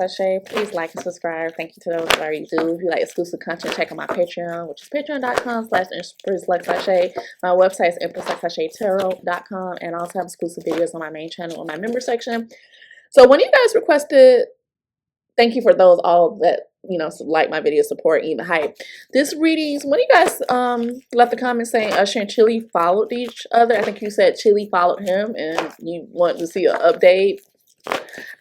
Sashay. Please like and subscribe. Thank you to those who already do. If you like exclusive content, check out my Patreon, which is patreon.com/EmpressLikeSashay. My website is EmpressLikeSashayTarot.com, and I also have exclusive videos on my main channel in my member section. So when you guys requested, thank you for those all that, you know, like my video, support, even hype. This readings, when you guys left the comment saying Usher and Chilli followed each other, I think you said Chilli followed him and you want to see an update.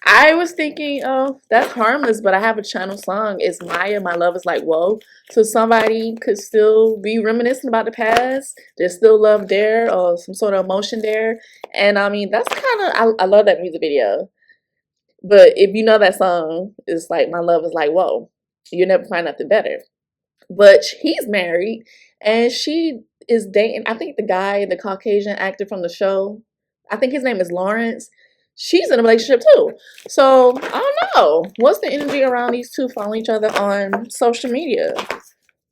I was thinking, oh, that's harmless, but I have a channel song. It's Maya, My Love Is Like Whoa. So somebody could still be reminiscing about the past. There's still love there or some sort of emotion there. And I mean, that's kind of, I love that music video. But if you know that song, it's like, My Love Is Like Whoa. You'll never find nothing better. But he's married and she is dating, I think the guy, the Caucasian actor from the show, I think his name is Lawrence. She's in a relationship too. So, I don't know. What's the energy around these two following each other on social media?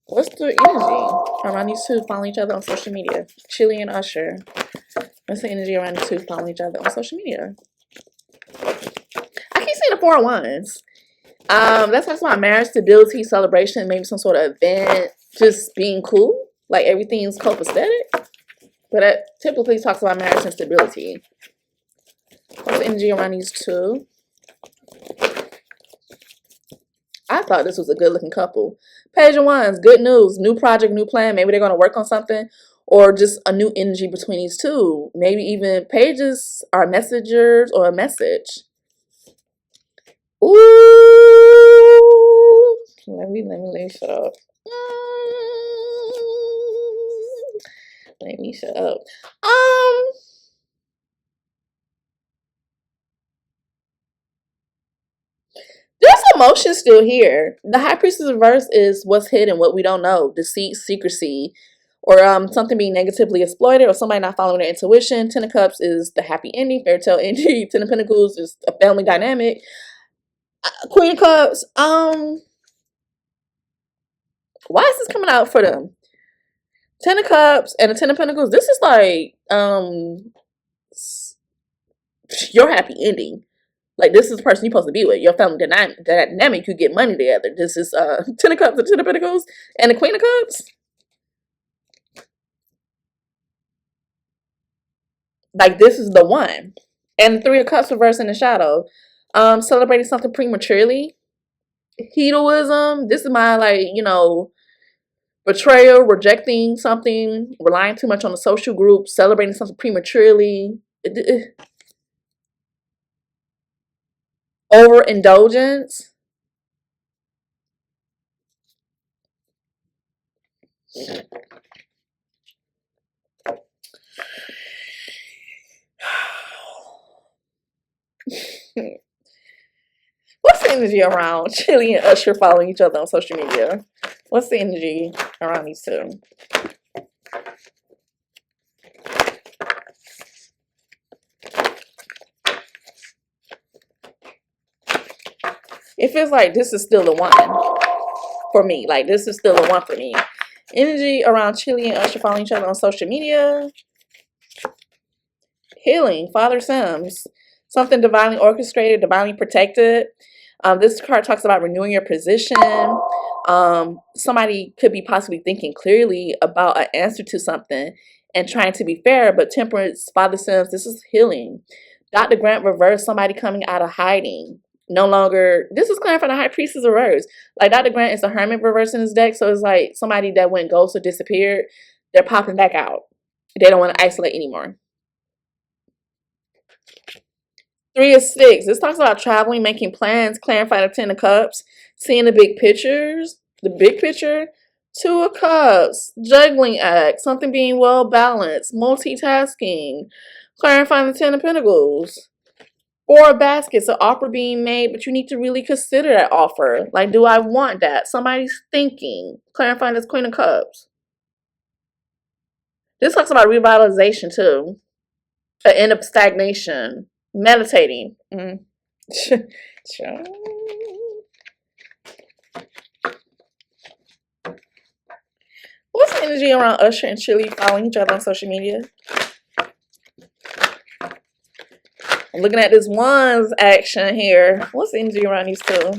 What's the energy around these two following each other on social media? Chilli and Usher. What's the energy around these two following each other on social media? I keep seeing the 4 of Wands. That talks about marriage, stability, celebration, maybe some sort of event, just being cool. Like everything's copacetic. But it typically talks about marriage and stability. What's the energy around these two? I thought this was a good looking couple. Page of Wands, good news, new project, new plan. Maybe they're going to work on something, or just a new energy between these two. Maybe even pages are messengers or a message. Ooh. Let me shut up. Let me shut up. There's emotion still here. The High Priestess reverse is what's hidden, what we don't know, deceit, secrecy, or something being negatively exploited, or somebody not following their intuition. Ten of Cups is the happy ending, fairy tale ending. Ten of Pentacles is a family dynamic. Queen of Cups. Why is this coming out for them? Ten of Cups and the Ten of Pentacles. This is like your happy ending. Like, this is the person you're supposed to be with. Your family dynamic, you get money together. This is Ten of Cups and Ten of Pentacles and the Queen of Cups. Like, this is the one. And the Three of Cups reversed in the shadow. Celebrating something prematurely. Hedonism. This is my, like, you know, betrayal, rejecting something, relying too much on the social group, celebrating something prematurely. Overindulgence. What's the energy around Chilli and Usher following each other on social media? What's the energy around these two? It feels like this is still the one for me. Like, this is still the one for me. Energy around Chilli and Usher following each other on social media. Healing. Father Sims. Something divinely orchestrated, divinely protected. This card talks about renewing your position. Somebody could be possibly thinking clearly about an answer to something and trying to be fair, but Temperance, Father Sims, this is healing. Dr. Grant reverse, somebody coming out of hiding. No longer, this is clear for the High Priestess reverse. Like, Dr. Grant is a Hermit reverse in his deck, so it's like somebody that went ghost or disappeared, they're popping back out. They don't want to isolate anymore. Three of Sticks. This talks about traveling, making plans, clarifying the Ten of Cups, seeing the big pictures, the big picture. Two of Cups, juggling act, something being well balanced, multitasking, clarifying the Ten of Pentacles. Four of Baskets, an offer being made, but you need to really consider that offer. Like, do I want that? Somebody's thinking. Clarifying this Queen of Cups. This talks about revitalization too. An end of stagnation. Meditating. What's the energy around Usher and Chilli following each other on social media? I'm looking at this one's action here. What's the energy around these two?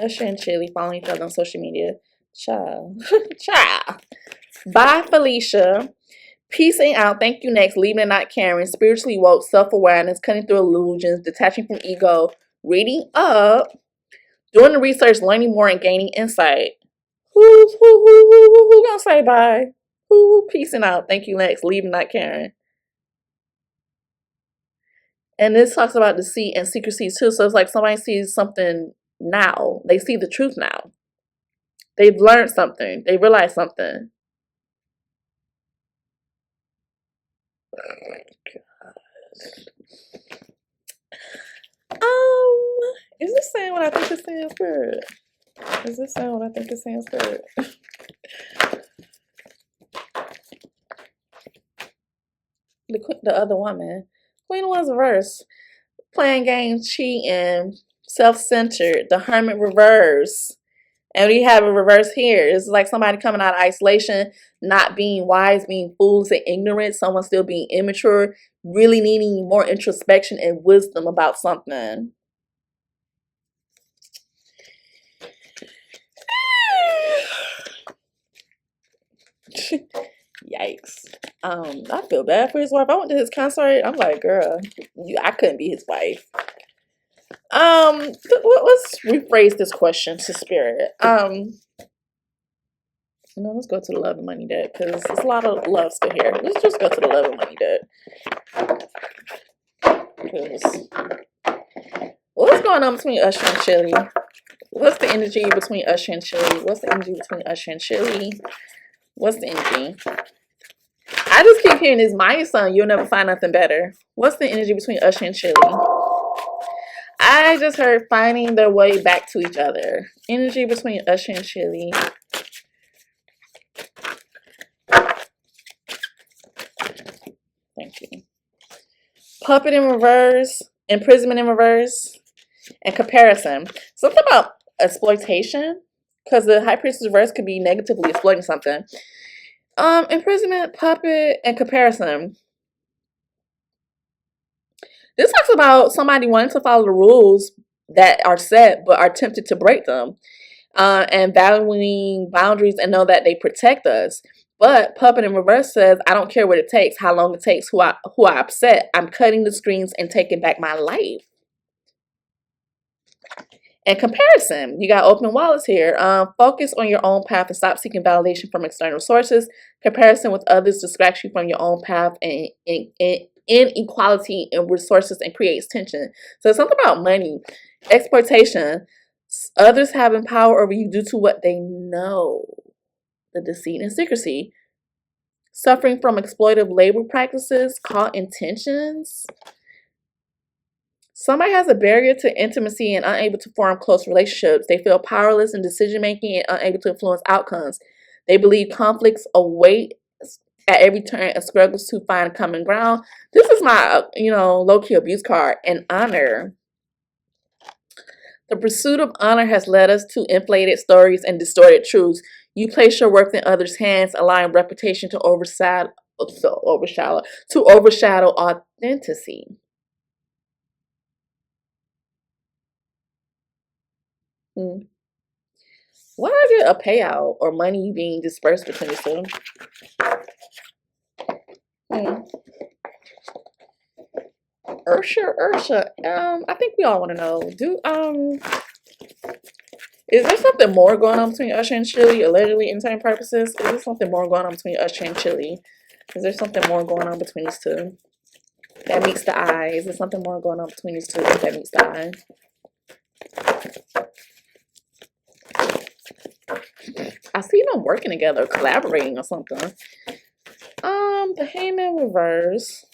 Usher and Chilli following each other on social media. Child. Child. Bye, Felicia. Peacing out. Thank you next. Leaving and not caring. Spiritually woke. Self-awareness. Cutting through illusions. Detaching from ego. Reading up. Doing the research. Learning more and gaining insight. Who gonna say bye? Who peacing out. Thank you next. Leaving not caring. And this talks about deceit and secrecy too. So it's like somebody sees something now. They see the truth now. They've learned something. They realize something. Is this saying what I think it's saying, Spirit? Is this saying what I think it's saying, Spirit? The other woman. Queen was reverse. Playing games, cheating, self-centered, the hermit reverse. And we have a reverse here. It's like somebody coming out of isolation, not being wise, being fools and ignorant, someone still being immature, really needing more introspection and wisdom about something. Yikes. I feel bad for his wife. I went to his concert. I'm like, girl, I couldn't be his wife. Let's rephrase this question to Spirit. Let's go to the love and money deck because there's a lot of love still here. Let's just go to the love and money deck. What's going on between Usher and Chilli? What's the energy between Usher and Chilli? What's the energy between Usher and Chilli? What's the energy? I just keep hearing this my son. You'll never find nothing better. What's the energy between Usher and Chilli? I just heard finding their way back to each other. Energy between Usher and Chilli. Thank you. Puppet in reverse. Imprisonment in reverse. And comparison. Something about exploitation. Because the High Priestess reverse could be negatively exploiting something. Imprisonment, puppet, and comparison. This talks about somebody wanting to follow the rules that are set but are tempted to break them. And valuing boundaries and know that they protect us. But puppet in reverse says, I don't care what it takes, how long it takes, who I upset. I'm cutting the screens and taking back my life. And comparison, you got open wallets here. Focus on your own path and stop seeking validation from external sources. Comparison with others distracts you from your own path and inequality in resources and creates tension. So it's something about money. Exploitation. Others having power over you due to what they know. The deceit and secrecy. Suffering from exploitive labor practices, caught intentions. Somebody has a barrier to intimacy and unable to form close relationships. They feel powerless in decision-making and unable to influence outcomes. They believe conflicts await at every turn and struggles to find common ground. This is my, low-key abuse card. And honor. The pursuit of honor has led us to inflated stories and distorted truths. You place your worth in others' hands, allowing reputation to overshadow authenticity. Why do I get a payout or money being dispersed between the two? Usher. I think we all want to know. Is there something more going on between Usher and Chilli, allegedly entertainment purposes? Is there something more going on between Usher and Chilli? Is there something more going on between these two that meets the eye? Is there something more going on between these two that meets the eye? I see them working together, collaborating or something. The Hangman reverse.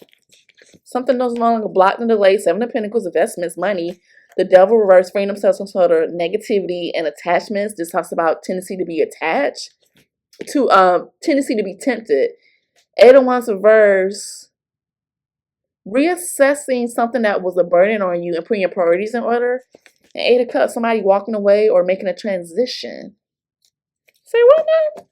Something no longer blocked and delayed. Seven of Pentacles, investments, money. The Devil reverse, freeing themselves from sort of negativity and attachments. This talks about tendency to be attached. Tendency to be tempted. Eight of Wands reverse. Reassessing something that was a burden on you and putting your priorities in order. And Eight of Cups, somebody walking away or making a transition. Say what now?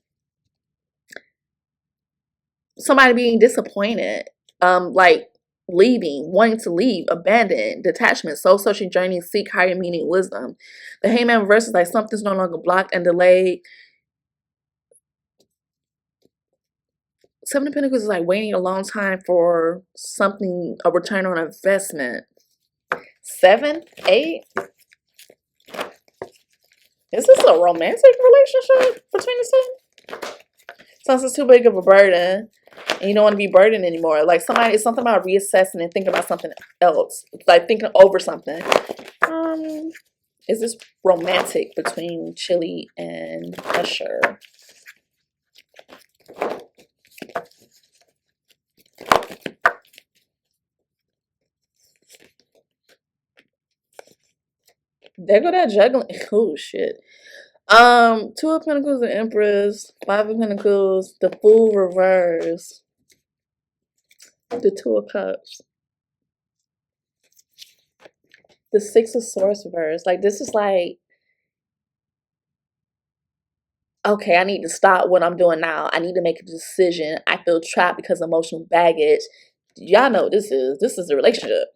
Somebody being disappointed. Like leaving, wanting to leave, abandon, detachment, soul searching journey, seek higher meaning, wisdom. The Hangman reverse is like something's no longer blocked and delayed. Seven of Pentacles is like waiting a long time for something, a return on investment. 7, 8. Is this a romantic relationship between the two? Sounds it's too big of a burden and you don't want to be burdened anymore. Like somebody, it's something about reassessing and thinking about something else. Like thinking over something. Is this romantic between Chilli and Usher? There go that juggling. Oh shit. 2 of Pentacles, the Empress. 5 of Pentacles, the Fool reverse. The 2 of Cups. The 6 of Swords reverse. Like this is like, okay, I need to stop what I'm doing now. I need to make a decision. I feel trapped because of emotional baggage. Y'all know what this is. This is a relationship.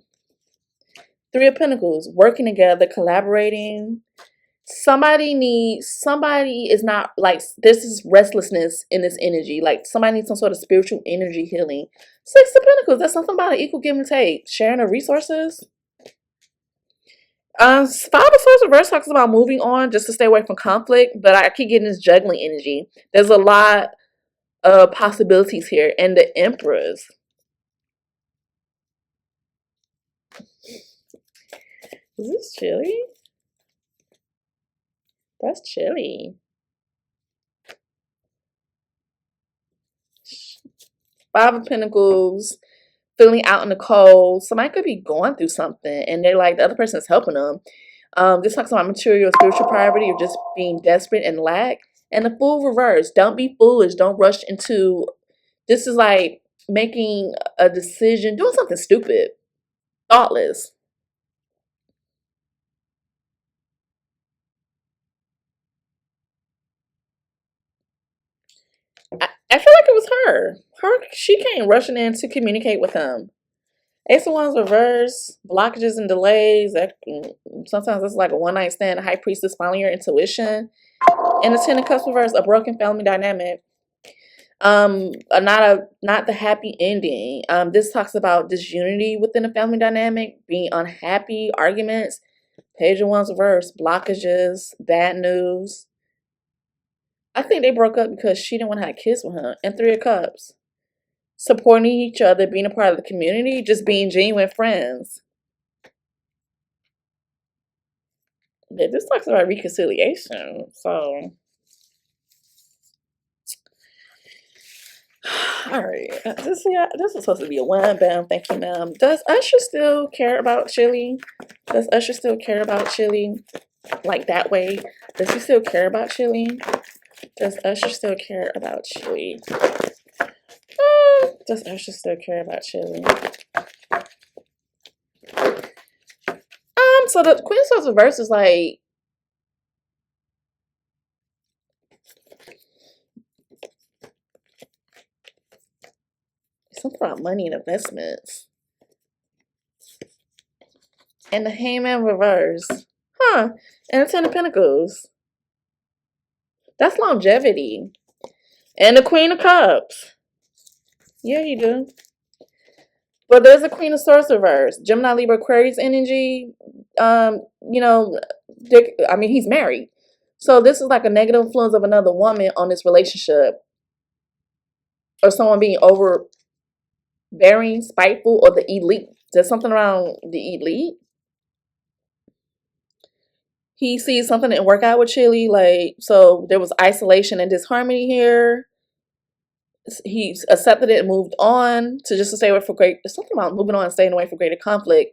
3 of Pentacles, working together, collaborating. Somebody is not like, this is restlessness in this energy. Like somebody needs some sort of spiritual energy healing. 6 of Pentacles, that's something about an equal give and take. Sharing of resources. 5 of Swords reverse talks about moving on just to stay away from conflict, but I keep getting this juggling energy. There's a lot of possibilities here. And the Empress. Is this Chilli? That's Chilli. 5 of Pentacles, feeling out in the cold. Somebody could be going through something and they're like, the other person is helping them. This talks about material spiritual poverty or just being desperate and lack. And the Fool reverse. Don't be foolish. Don't rush into, this is like making a decision, doing something stupid, thoughtless. I feel like it was her. She came rushing in to communicate with him. Ace of Wands reverse, blockages and delays. Sometimes it's like a one-night stand. High Priestess following your intuition. And the 10 of Cups reverse, a broken family dynamic. Not the happy ending. This talks about disunity within a family dynamic, being unhappy, arguments. Page of Wands reverse, blockages, bad news. I think they broke up because she didn't want to have kids with him. And 3 of Cups. Supporting each other, being a part of the community, just being genuine friends. Yeah, this talks about reconciliation. So, all right. This is supposed to be a one. Bam. Thank you, ma'am. Does Usher still care about Chilli? Does Usher still care about Chilli? Like that way? Does he still care about Chilli? Does Usher still care about Chilli? Does Usher still care about Chilli? So the Queen of Swords reverse is like, something about money and investments. And the Hangman reverse. Huh. And the 10 of Pentacles. That's longevity. And the Queen of Cups. Yeah, you do. But there's a Queen of Swords reverse. Gemini, Libra, Aquarius energy. You know, he's married. So this is like a negative influence of another woman on this relationship. Or someone being overbearing, spiteful, or the elite. There's something around the elite. He sees something didn't work out with Chilli. Like, so there was isolation and disharmony here. He accepted it and moved on to stay away for something about moving on and staying away for greater conflict.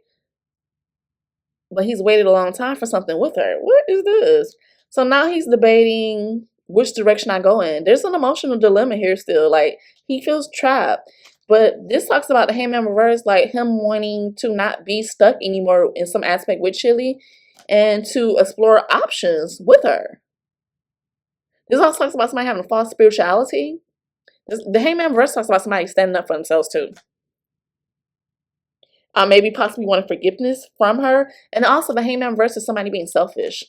But he's waited a long time for something with her. What is this? So now he's debating which direction I go in. There's an emotional dilemma here still. Like, he feels trapped. But this talks about the Hangman reverse, like him wanting to not be stuck anymore in some aspect with Chilli and to explore options with her. This also talks about somebody having a false spirituality. The Hangman reverse talks about somebody standing up for themselves too. Maybe possibly wanting forgiveness from her. And also the Hangman versus somebody being selfish.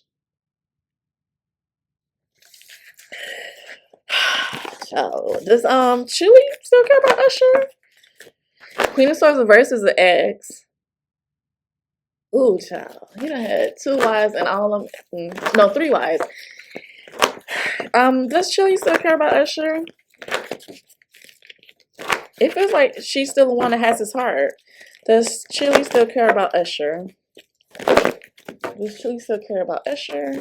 So does Chilli still care about Usher? Queen of Swords reverse is an ex. Ooh, child. He done had 2 wives and all of them. No, 3 wives. Does Chilli still care about Usher? It feels like she's still the one that has his heart. Does Chilli still care about Usher? Does Chilli still care about Usher?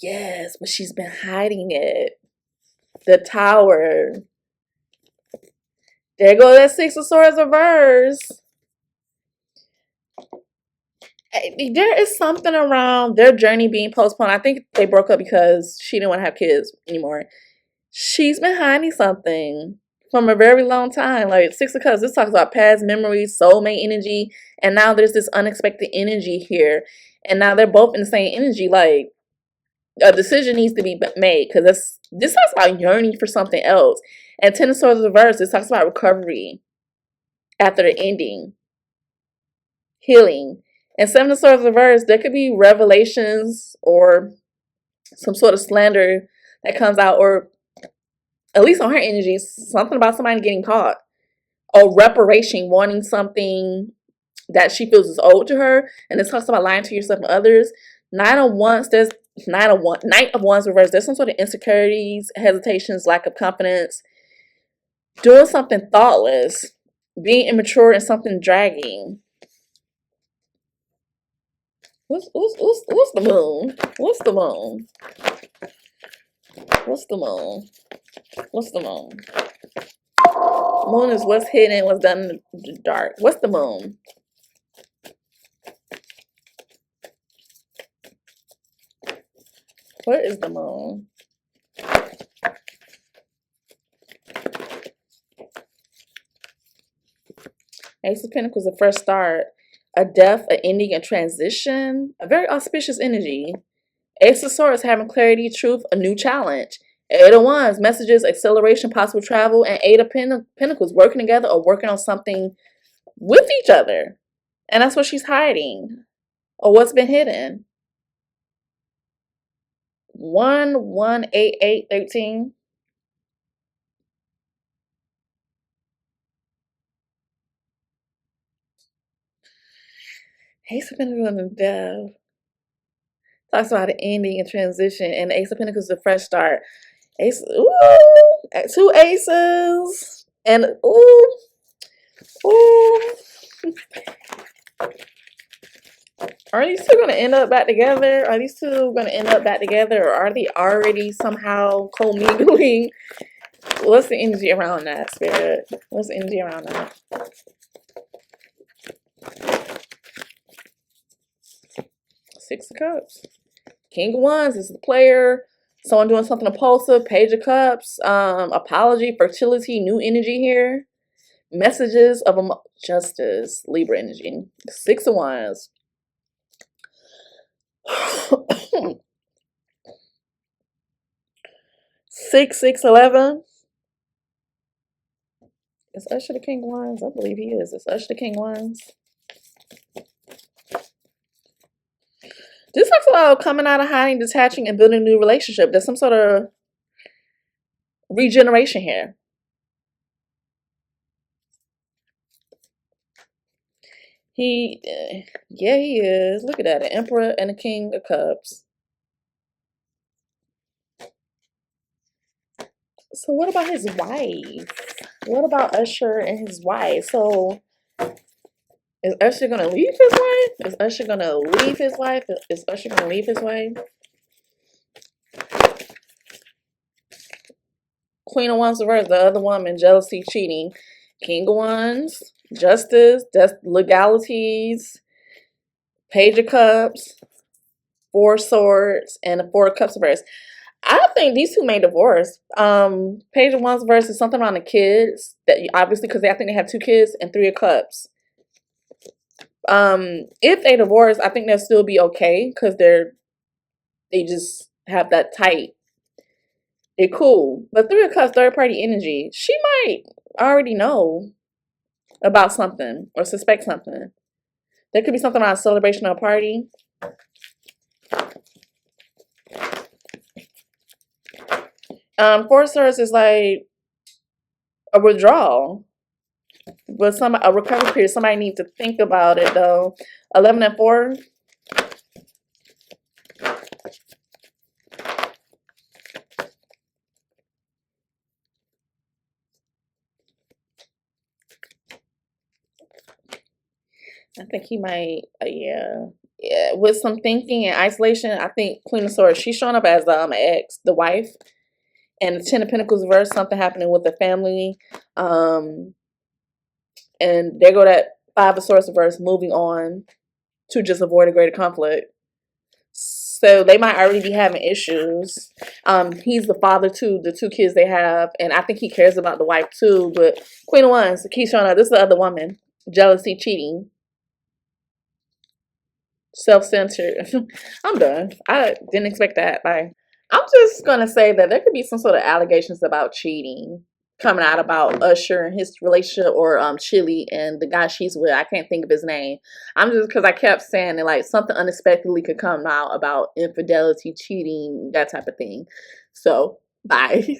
Yes, but she's been hiding it. The Tower. There goes that 6 of Swords reverse. There is something around their journey being postponed. I think they broke up because she didn't want to have kids anymore. She's been hiding something from a very long time. Like 6 of Cups, this talks about past memories, soulmate energy, and now there's this unexpected energy here. And now they're both in the same energy. Like a decision needs to be made because this talks about yearning for something else. And 10 of Swords reverse, this talks about recovery after the ending, healing. And 7 of Swords reverse, there could be revelations or some sort of slander that comes out, or at least on her energy, something about somebody getting caught, or reparation, wanting something that she feels is owed to her. And this talks about lying to yourself and others. Knight of Wands reverse, there's some sort of insecurities, hesitations, lack of confidence, doing something thoughtless, being immature, and something dragging. What's the moon? What's the moon? What's the moon? What's the moon? Moon is what's hidden, what's done in the dark. What's the moon? What is the moon? Ace of Pentacles, a fresh start, a death, an ending, a transition, a very auspicious energy. Ace of Swords, having clarity, truth, a new challenge. 8 of Wands, messages, acceleration, possible travel, and 8 of Pentacles, working together or working on something with each other. And that's what she's hiding, or what's been hidden. 1-1-8-8-13. Ace of Pentacles and death talks about an ending and transition, and Ace of Pentacles is a fresh start. Ace, ooh, 2 aces, and ooh. Are these two going to end up back together? Are these two going to end up back together, or are they already somehow co-mingling? What's the energy around that, Spirit? What's the energy around that? Six of Cups. King of Wands is the player. Someone doing something impulsive. Page of Cups. Apology, fertility, new energy here. Messages of justice, Libra energy. 6 of Wands. 6-6-11. Is Usher the King of Wands? I believe he is. Is Usher the King of Wands? This talks about coming out of hiding, detaching, and building a new relationship. There's some sort of regeneration here. Yeah, he is. Look at that. An Emperor and a King of Cups. So what about his wife? What about Usher and his wife? So is Usher going to leave his wife? Is Usher going to leave his wife? Is Usher going to leave his wife? Queen of Wands reverse, the other woman, jealousy, cheating. King of Wands, justice, legalities. Page of Cups, 4 swords, and the 4 of Cups reverse. I think these two may divorce. Page of Wands reverse is something around the kids, that obviously, because I think they have 2 kids, and 3 of Cups. If they divorce, I think they'll still be okay because they just have that tight, it cool. But 3 of Cups, third party energy, she might already know about something or suspect something. There could be something around a celebration or a party. 4 of Swords is like a withdrawal. But a recovery period. Somebody needs to think about it though. 11 and 4. I think he might, yeah, with some thinking and isolation. I think Queen of Swords, she's showing up as ex, the wife, and the 10 of Pentacles reverse, something happening with the family, and there go that 5 of Swords reverse, moving on to just avoid a greater conflict. So they might already be having issues. He's the father to the 2 kids they have, and I think he cares about the wife too. But Queen of Wands keeps showing up. This is the other woman. Jealousy, cheating. Self-centered. I'm done. I didn't expect that. Bye. I'm just gonna say that there could be some sort of allegations about cheating coming out about Usher and his relationship, or Chilli and the guy she's with. I can't think of his name. I'm just, because I kept saying that like something unexpectedly could come out about infidelity, cheating, that type of thing. So bye.